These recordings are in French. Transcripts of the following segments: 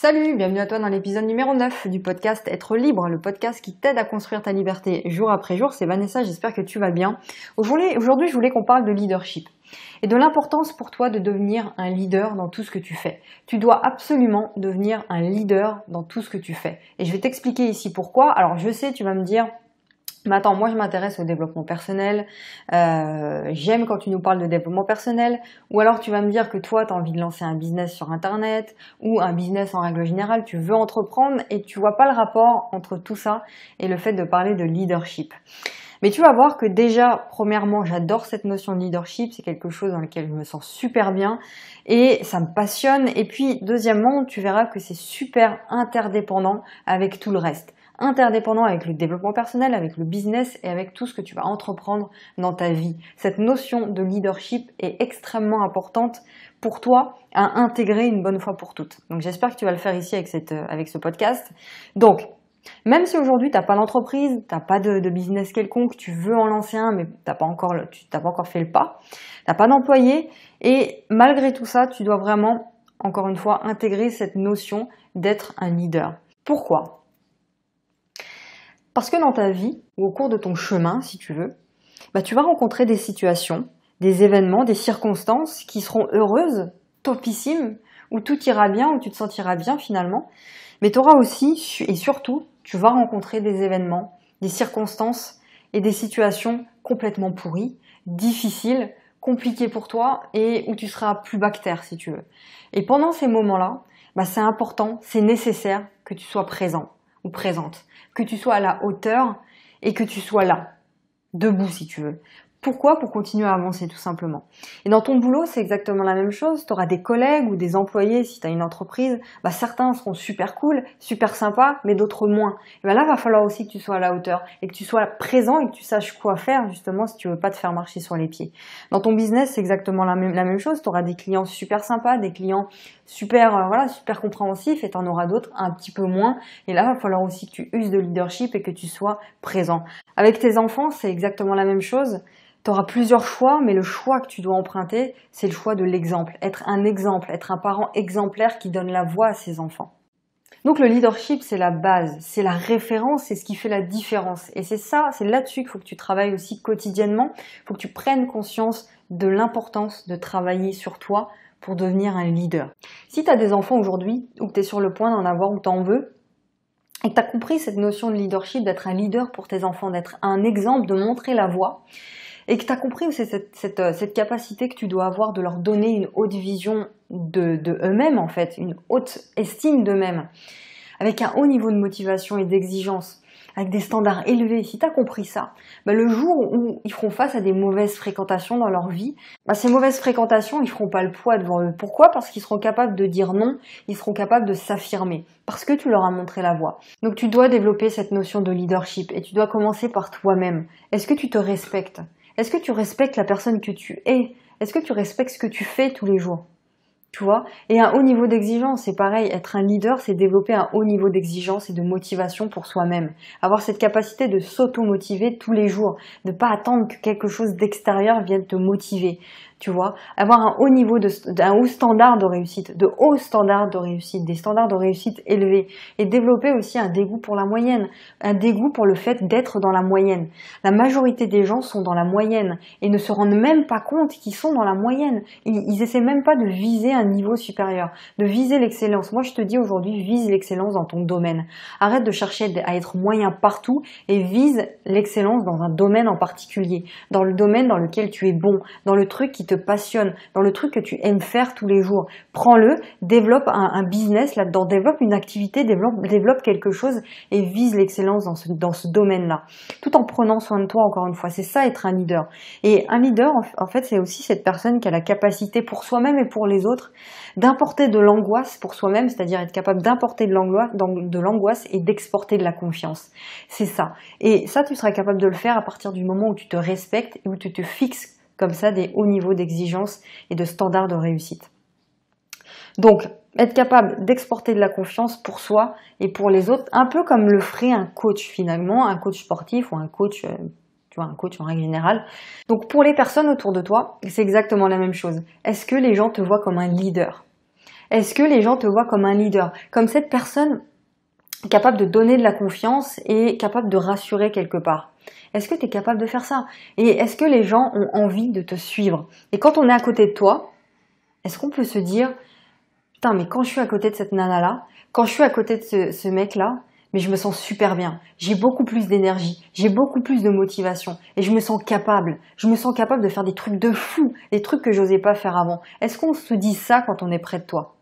Salut, bienvenue à toi dans l'épisode numéro 9 du podcast Être libre, le podcast qui t'aide à construire ta liberté jour après jour. C'est Vanessa, j'espère que tu vas bien. Aujourd'hui, je voulais qu'on parle de leadership et de l'importance pour toi de devenir un leader dans tout ce que tu fais. Tu dois absolument devenir un leader dans tout ce que tu fais. Et je vais t'expliquer ici pourquoi. Alors je sais, tu vas me dire... Mais attends, moi je m'intéresse au développement personnel, j'aime quand tu nous parles de développement personnel, ou alors tu vas me dire que toi tu as envie de lancer un business sur internet, ou un business en règle générale, tu veux entreprendre et tu vois pas le rapport entre tout ça et le fait de parler de leadership. Mais tu vas voir que déjà, premièrement, j'adore cette notion de leadership, c'est quelque chose dans lequel je me sens super bien et ça me passionne. Et puis deuxièmement, tu verras que c'est super interdépendant avec tout le reste. Interdépendant avec le développement personnel, avec le business et avec tout ce que tu vas entreprendre dans ta vie. Cette notion de leadership est extrêmement importante pour toi à intégrer une bonne fois pour toutes. Donc j'espère que tu vas le faire ici avec ce podcast. Donc, même si aujourd'hui tu n'as pas d'entreprise, tu n'as pas de business quelconque, tu veux en lancer un mais tu n'as pas encore fait le pas, tu n'as pas d'employé et malgré tout ça, tu dois vraiment, encore une fois, intégrer cette notion d'être un leader. Pourquoi ? Parce que dans ta vie, ou au cours de ton chemin, si tu veux, tu vas rencontrer des situations, des événements, des circonstances qui seront heureuses, topissimes, où tout ira bien, où tu te sentiras bien finalement. Mais tu auras aussi, et surtout, tu vas rencontrer des événements, des circonstances et des situations complètement pourries, difficiles, compliquées pour toi et où tu seras plus bactère si tu veux. Et pendant ces moments-là, c'est important, c'est nécessaire que tu sois présent ou présente, que tu sois à la hauteur et que tu sois là, debout si tu veux. Pourquoi ? Pour continuer à avancer tout simplement. Et dans ton boulot, c'est exactement la même chose. Tu auras des collègues ou des employés si tu as une entreprise. Certains seront super cool, super sympas, mais d'autres moins. Et là, il va falloir aussi que tu sois à la hauteur et que tu sois présent et que tu saches quoi faire justement si tu veux pas te faire marcher sur les pieds. Dans ton business, c'est exactement la même chose. Tu auras des clients super sympas, des clients super compréhensifs et tu en auras d'autres un petit peu moins. Et là, il va falloir aussi que tu uses de leadership et que tu sois présent. Avec tes enfants, c'est exactement la même chose. Tu auras plusieurs choix, mais le choix que tu dois emprunter, c'est le choix de l'exemple. Être un exemple, être un parent exemplaire qui donne la voix à ses enfants. Donc le leadership, c'est la base, c'est la référence, c'est ce qui fait la différence. Et c'est là-dessus qu'il faut que tu travailles aussi quotidiennement. Il faut que tu prennes conscience de l'importance de travailler sur toi pour devenir un leader. Si tu as des enfants aujourd'hui, ou que tu es sur le point d'en avoir ou t'en veux, et que tu as compris cette notion de leadership, d'être un leader pour tes enfants, d'être un exemple, de montrer la voie, et que tu as compris aussi cette capacité que tu dois avoir de leur donner une haute vision de eux-mêmes en fait, une haute estime d'eux-mêmes, avec un haut niveau de motivation et d'exigence, avec des standards élevés. Si tu as compris ça, le jour où ils feront face à des mauvaises fréquentations dans leur vie, ces mauvaises fréquentations, ils feront pas le poids devant eux. Pourquoi ? Parce qu'ils seront capables de dire non, ils seront capables de s'affirmer, parce que tu leur as montré la voie. Donc tu dois développer cette notion de leadership et tu dois commencer par toi-même. Est-ce que tu te respectes ? Est-ce que tu respectes la personne que tu es ? Est-ce que tu respectes ce que tu fais tous les jours ? Tu vois ? Et un haut niveau d'exigence, c'est pareil. Être un leader, c'est développer un haut niveau d'exigence et de motivation pour soi-même. Avoir cette capacité de s'auto-motiver tous les jours. De ne pas attendre que quelque chose d'extérieur vienne te motiver. Tu vois ? Avoir un haut standard de réussite, des standards de réussite élevés. Et développer aussi un dégoût pour la moyenne. Un dégoût pour le fait d'être dans la moyenne. La majorité des gens sont dans la moyenne et ne se rendent même pas compte qu'ils sont dans la moyenne. Ils essaient même pas de viser un niveau supérieur, de viser l'excellence. Moi, je te dis aujourd'hui, vise l'excellence dans ton domaine. Arrête de chercher à être moyen partout et vise l'excellence dans un domaine en particulier. Dans le domaine dans lequel tu es bon, dans le truc qui te passionne, dans le truc que tu aimes faire tous les jours. Prends-le, développe un business là-dedans, développe une activité, développe quelque chose et vise l'excellence dans ce domaine-là. Tout en prenant soin de toi, encore une fois. C'est ça, être un leader. Et un leader, en fait, c'est aussi cette personne qui a la capacité pour soi-même et pour les autres d'importer de l'angoisse pour soi-même, c'est-à-dire être capable d'importer de l'angoisse et d'exporter de la confiance. C'est ça. Et ça, tu seras capable de le faire à partir du moment où tu te respectes et où tu te fixes comme ça des hauts niveaux d'exigence et de standards de réussite. Donc, être capable d'exporter de la confiance pour soi et pour les autres, un peu comme le ferait un coach finalement, un coach sportif ou un coach, un coach en règle générale. Donc, pour les personnes autour de toi, c'est exactement la même chose. Est-ce que les gens te voient comme un leader ? Est-ce que les gens te voient comme un leader, comme cette personne capable de donner de la confiance et capable de rassurer quelque part? Est-ce que tu es capable de faire ça? Et est-ce que les gens ont envie de te suivre? Et quand on est à côté de toi, est-ce qu'on peut se dire, putain, mais quand je suis à côté de cette nana-là, quand je suis à côté de ce mec-là, mais je me sens super bien. J'ai beaucoup plus d'énergie, j'ai beaucoup plus de motivation et je me sens capable. Je me sens capable de faire des trucs de fou, des trucs que j'osais pas faire avant. Est-ce qu'on se dit ça quand on est près de toi?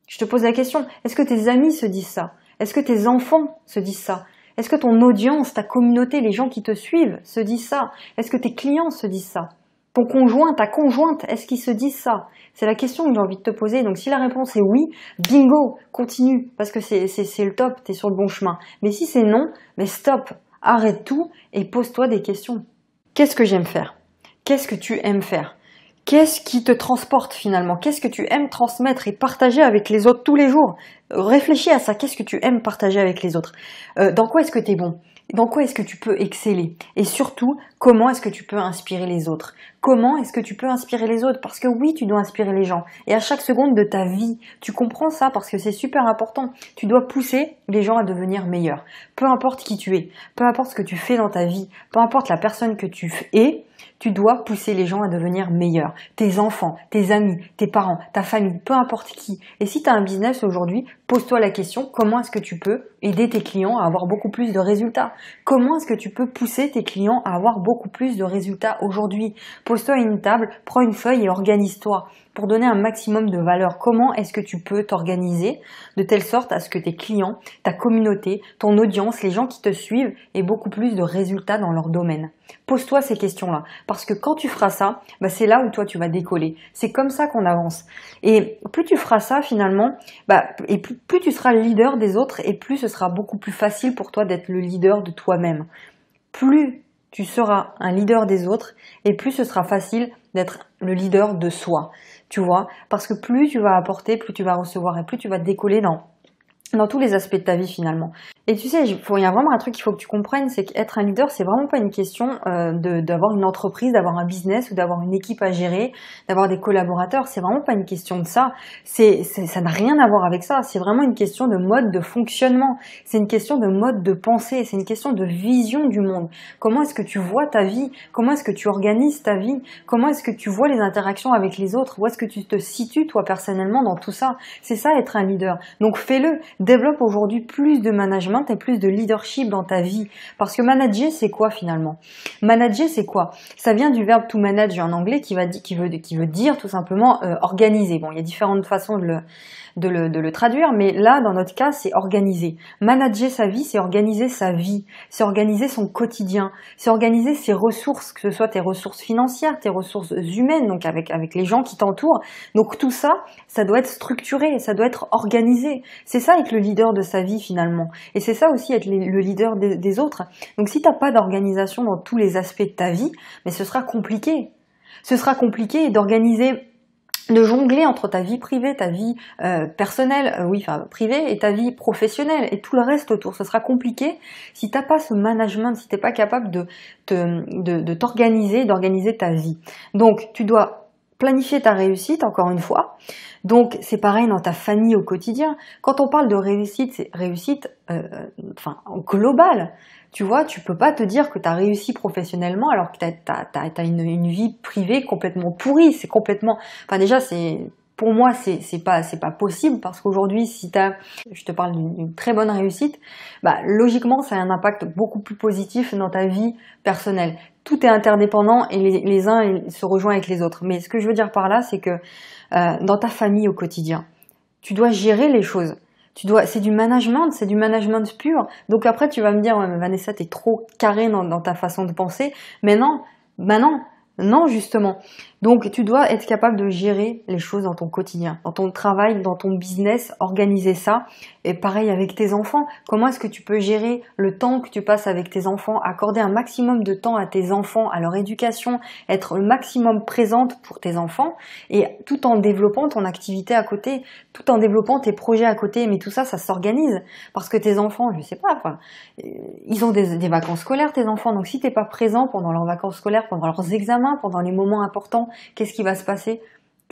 Je te pose la question, est-ce que tes amis se disent ça? Est-ce que tes enfants se disent ça? Est-ce que ton audience, ta communauté, les gens qui te suivent se disent ça? Est-ce que tes clients se disent ça? Ton conjoint, ta conjointe, est-ce qu'ils se disent ça? C'est la question que j'ai envie de te poser. Donc si la réponse est oui, bingo, continue, parce que c'est le top, tu es sur le bon chemin. Mais si c'est non, mais stop, arrête tout et pose-toi des questions. Qu'est-ce que j'aime faire? Qu'est-ce que tu aimes faire? Qu'est-ce qui te transporte finalement? Qu'est-ce que tu aimes transmettre et partager avec les autres tous les jours? Réfléchis à ça, qu'est-ce que tu aimes partager avec les autres? Dans quoi est-ce que tu es bon? Dans quoi est-ce que tu peux exceller? Et surtout, comment est-ce que tu peux inspirer les autres? Comment est-ce que tu peux inspirer les autres? Parce que oui, tu dois inspirer les gens. Et à chaque seconde de ta vie, tu comprends ça parce que c'est super important. Tu dois pousser les gens à devenir meilleurs. Peu importe qui tu es, peu importe ce que tu fais dans ta vie, peu importe la personne que tu es, tu dois pousser les gens à devenir meilleurs. Tes enfants, tes amis, tes parents, ta famille, peu importe qui. Et si tu as un business aujourd'hui, pose-toi la question, comment est-ce que tu peux aider tes clients à avoir beaucoup plus de résultats? Comment est-ce que tu peux pousser tes clients à avoir beaucoup plus de résultats aujourd'hui? Pose-toi à une table, prends une feuille et organise-toi pour donner un maximum de valeur. Comment est-ce que tu peux t'organiser de telle sorte à ce que tes clients, ta communauté, ton audience, les gens qui te suivent aient beaucoup plus de résultats dans leur domaine? Pose-toi ces questions-là parce que quand tu feras ça, c'est là où toi tu vas décoller. C'est comme ça qu'on avance. Et plus tu feras ça finalement, et plus tu seras le leader des autres et plus ce sera beaucoup plus facile pour toi d'être le leader de toi-même. Plus tu seras un leader des autres et plus ce sera facile d'être le leader de soi, tu vois, parce que plus tu vas apporter, plus tu vas recevoir et plus tu vas décoller dans tous les aspects de ta vie finalement. Et tu sais, il y a vraiment un truc qu'il faut que tu comprennes, c'est qu'être un leader, c'est vraiment pas une question d'avoir une entreprise, d'avoir un business ou d'avoir une équipe à gérer, d'avoir des collaborateurs. C'est vraiment pas une question de ça. Ça n'a rien à voir avec ça. C'est vraiment une question de mode de fonctionnement. C'est une question de mode de pensée. C'est une question de vision du monde. Comment est-ce que tu vois ta vie? Comment est-ce que tu organises ta vie? Comment est-ce que tu vois les interactions avec les autres? Où est-ce que tu te situes toi personnellement dans tout ça? C'est ça être un leader. Donc fais-le. Développe aujourd'hui plus de management et plus de leadership dans ta vie. Parce que manager, c'est quoi finalement? Manager, c'est quoi? Ça vient du verbe to manage en anglais qui veut dire tout simplement organiser. Bon, il y a différentes façons de le traduire, mais là, dans notre cas, c'est organiser. Manager sa vie, c'est organiser sa vie, c'est organiser son quotidien, c'est organiser ses ressources, que ce soit tes ressources financières, tes ressources humaines, donc avec les gens qui t'entourent. Donc tout ça, ça doit être structuré, ça doit être organisé. C'est ça être le leader de sa vie finalement. Et c'est ça aussi être le leader des autres. Donc si t'as pas d'organisation dans tous les aspects de ta vie, mais ce sera compliqué. Ce sera compliqué d'organiser, de jongler entre ta vie privée, ta vie personnelle, privée, et ta vie professionnelle et tout le reste autour. Ce sera compliqué si t'as pas ce management, si t'es pas capable de t'organiser, d'organiser ta vie. Donc tu dois planifier ta réussite, encore une fois. Donc c'est pareil dans ta famille au quotidien. Quand on parle de réussite, c'est réussite globale. Tu vois, tu peux pas te dire que tu as réussi professionnellement alors que t'as une vie privée complètement pourrie. C'est complètement... Enfin déjà, pour moi, c'est pas possible parce qu'aujourd'hui, je te parle d'une très bonne réussite, logiquement, ça a un impact beaucoup plus positif dans ta vie personnelle. Tout est interdépendant et les uns ils se rejoignent avec les autres. Mais ce que je veux dire par là, c'est que dans ta famille au quotidien, tu dois gérer les choses. C'est du management pur. Donc après, tu vas me dire, ouais, mais Vanessa, t'es trop carré dans ta façon de penser. Mais non, non, justement. Donc, tu dois être capable de gérer les choses dans ton quotidien, dans ton travail, dans ton business, organiser ça. Et pareil avec tes enfants. Comment est-ce que tu peux gérer le temps que tu passes avec tes enfants, accorder un maximum de temps à tes enfants, à leur éducation, être le maximum présente pour tes enfants et tout en développant ton activité à côté, tout en développant tes projets à côté. Mais tout ça, ça s'organise parce que tes enfants, je sais pas, ils ont des vacances scolaires, tes enfants. Donc, si t'es pas présent pendant leurs vacances scolaires, pendant leurs examens, pendant les moments importants, qu'est-ce qui va se passer?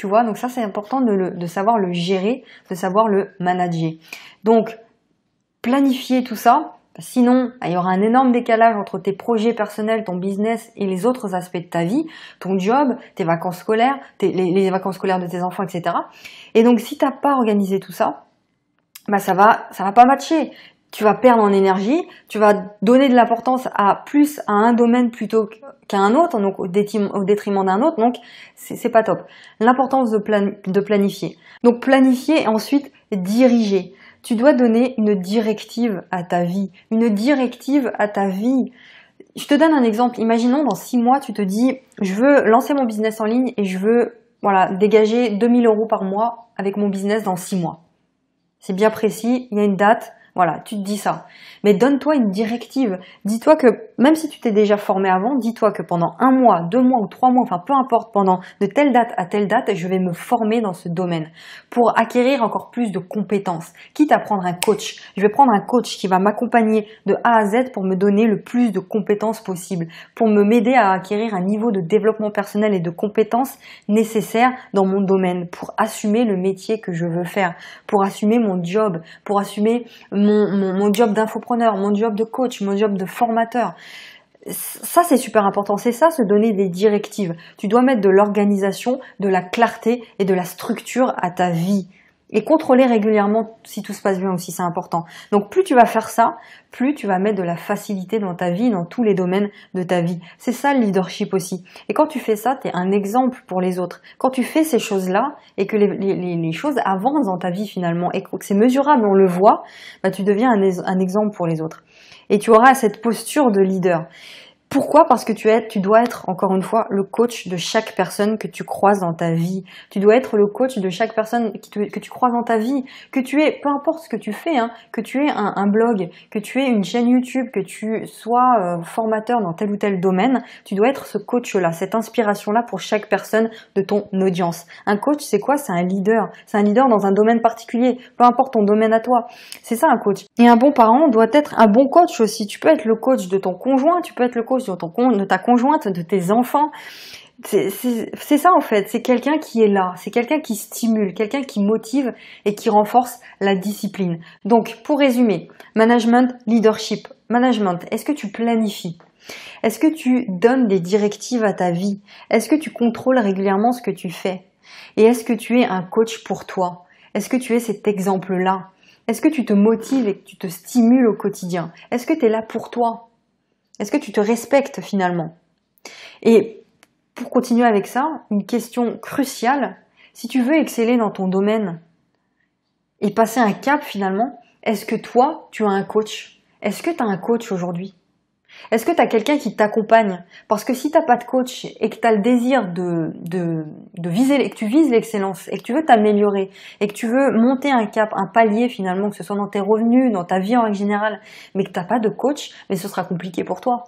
tu vois. Donc ça, c'est important de savoir le gérer, de savoir le manager. Donc, planifier tout ça. Sinon, il y aura un énorme décalage entre tes projets personnels, ton business et les autres aspects de ta vie, ton job, tes vacances scolaires, les vacances scolaires de tes enfants, etc. Et donc, si t'as pas organisé tout ça, bah ça va pas matcher. Tu vas perdre en énergie, tu vas donner de l'importance plus à un domaine plutôt qu'à un autre, donc au détriment d'un autre, donc c'est pas top. L'importance de planifier. Donc planifier et ensuite diriger. Tu dois donner une directive à ta vie. Une directive à ta vie. Je te donne un exemple. Imaginons dans 6 mois, tu te dis, je veux lancer mon business en ligne et je veux dégager 2000 € par mois avec mon business dans 6 mois. C'est bien précis, il y a une date. Voilà, tu te dis ça. Mais donne-toi une directive. Dis-toi que, même si tu t'es déjà formé avant, dis-toi que pendant 1 mois, 2 mois ou 3 mois, enfin peu importe, pendant de telle date à telle date, je vais me former dans ce domaine pour acquérir encore plus de compétences. Quitte à prendre un coach. Je vais prendre un coach qui va m'accompagner de A à Z pour me donner le plus de compétences possible, pour m'aider à acquérir un niveau de développement personnel et de compétences nécessaires dans mon domaine, pour assumer le métier que je veux faire, pour assumer mon job, pour assumer mon job d'infopreneur, mon job de coach, mon job de formateur. Ça, c'est super important. C'est ça, se donner des directives. Tu dois mettre de l'organisation, de la clarté et de la structure à ta vie. Et contrôler régulièrement si tout se passe bien aussi, c'est important. Donc plus tu vas faire ça, plus tu vas mettre de la facilité dans ta vie, dans tous les domaines de ta vie. C'est ça le leadership aussi. Et quand tu fais ça, tu es un exemple pour les autres. Quand tu fais ces choses-là et que les choses avancent dans ta vie finalement et que c'est mesurable, on le voit, bah, tu deviens un exemple pour les autres. Et tu auras cette posture de leader. Pourquoi? Parce que tu dois être, encore une fois, le coach de chaque personne que tu croises dans ta vie. Tu dois être le coach de chaque personne que tu croises dans ta vie. Que tu aies, peu importe ce que tu fais, hein, que tu aies un blog, que tu aies une chaîne YouTube, que tu sois formateur dans tel ou tel domaine, tu dois être ce coach-là, cette inspiration-là pour chaque personne de ton audience. Un coach, c'est quoi? C'est un leader. C'est un leader dans un domaine particulier, peu importe ton domaine à toi. C'est ça un coach. Et un bon parent doit être un bon coach aussi. Tu peux être le coach de ton conjoint, tu peux être le coach de ta conjointe, de tes enfants. C'est ça en fait, c'est quelqu'un qui est là, c'est quelqu'un qui stimule, quelqu'un qui motive et qui renforce la discipline. Donc pour résumer, management, leadership, management, est-ce que tu planifies? Est-ce que tu donnes des directives à ta vie? Est-ce que tu contrôles régulièrement ce que tu fais? Et est-ce que tu es un coach pour toi? Est-ce que tu es cet exemple-là? Est-ce que tu te motives et que tu te stimules au quotidien? Est-ce que tu es là pour toi? Est-ce que tu te respectes finalement? Et pour continuer avec ça, une question cruciale, si tu veux exceller dans ton domaine et passer un cap finalement, est-ce que toi, tu as un coach? Est-ce que tu as un coach aujourd'hui? Est-ce que tu as quelqu'un qui t'accompagne? Parce que si tu n'as pas de coach et que tu as le désir de viser, et que tu vises l'excellence et que tu veux t'améliorer et que tu veux monter un cap, un palier finalement, que ce soit dans tes revenus, dans ta vie en règle générale, mais que tu n'as pas de coach, mais ce sera compliqué pour toi.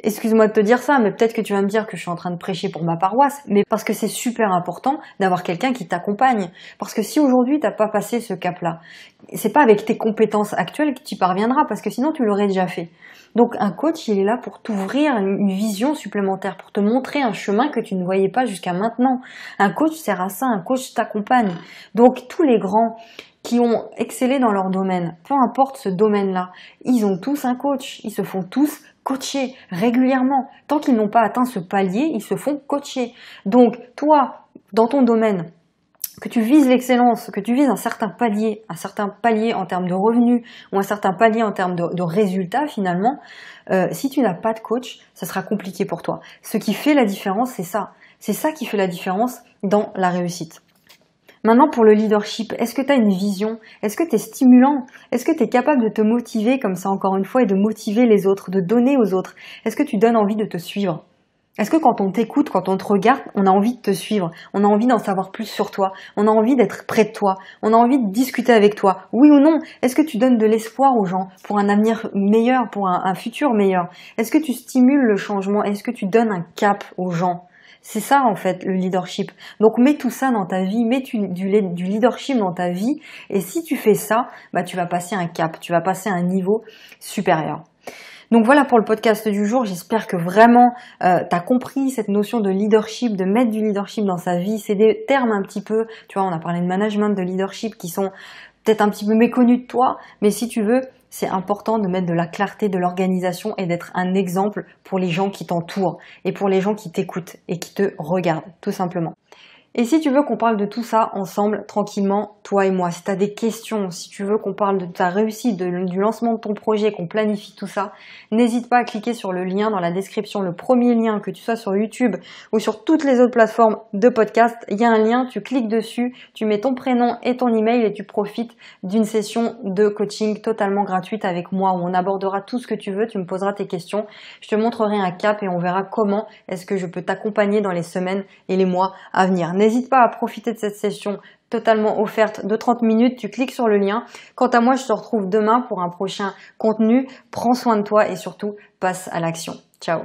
Excuse-moi de te dire ça, mais peut-être que tu vas me dire que je suis en train de prêcher pour ma paroisse, mais parce que c'est super important d'avoir quelqu'un qui t'accompagne. Parce que si aujourd'hui t'as pas passé ce cap-là, c'est pas avec tes compétences actuelles que tu y parviendras, parce que sinon tu l'aurais déjà fait. Donc un coach, il est là pour t'ouvrir une vision supplémentaire, pour te montrer un chemin que tu ne voyais pas jusqu'à maintenant. Un coach sert à ça, un coach t'accompagne. Donc tous les grands qui ont excellé dans leur domaine, peu importe ce domaine-là, ils ont tous un coach, ils se font tous coacher régulièrement. Tant qu'ils n'ont pas atteint ce palier, ils se font coacher. Donc toi, dans ton domaine, que tu vises l'excellence, que tu vises un certain palier en termes de revenus ou un certain palier en termes de résultats finalement, si tu n'as pas de coach, ça sera compliqué pour toi. Ce qui fait la différence, c'est ça. C'est ça qui fait la différence dans la réussite. Maintenant, pour le leadership, est-ce que tu as une vision? Est-ce que tu es stimulant? Est-ce que tu es capable de te motiver comme ça, encore une fois, et de motiver les autres, de donner aux autres? Est-ce que tu donnes envie de te suivre? Est-ce que quand on t'écoute, quand on te regarde, on a envie de te suivre? On a envie d'en savoir plus sur toi? On a envie d'être près de toi? On a envie de discuter avec toi? Oui ou non? Est-ce que tu donnes de l'espoir aux gens pour un avenir meilleur, pour un futur meilleur? Est-ce que tu stimules le changement? Est-ce que tu donnes un cap aux gens? C'est ça en fait le leadership. Donc mets tout ça dans ta vie, mets du leadership dans ta vie et si tu fais ça, bah tu vas passer un cap, tu vas passer à un niveau supérieur. Donc voilà pour le podcast du jour, j'espère que vraiment tu as compris cette notion de leadership, de mettre du leadership dans sa vie. C'est des termes un petit peu, tu vois, on a parlé de management, de leadership qui sont peut-être un petit peu méconnus de toi, mais si tu veux, c'est important de mettre de la clarté, de l'organisation et d'être un exemple pour les gens qui t'entourent et pour les gens qui t'écoutent et qui te regardent, tout simplement. Et si tu veux qu'on parle de tout ça ensemble, tranquillement, toi et moi, si tu as des questions, si tu veux qu'on parle de ta réussite, du lancement de ton projet, qu'on planifie tout ça, n'hésite pas à cliquer sur le lien dans la description, le premier lien, que tu sois sur YouTube ou sur toutes les autres plateformes de podcast. Il y a un lien, tu cliques dessus, tu mets ton prénom et ton email et tu profites d'une session de coaching totalement gratuite avec moi où on abordera tout ce que tu veux, tu me poseras tes questions, je te montrerai un cap et on verra comment est-ce que je peux t'accompagner dans les semaines et les mois à venir. N'hésite pas à profiter de cette session totalement offerte de 30 minutes, tu cliques sur le lien. Quant à moi, je te retrouve demain pour un prochain contenu. Prends soin de toi et surtout, passe à l'action. Ciao.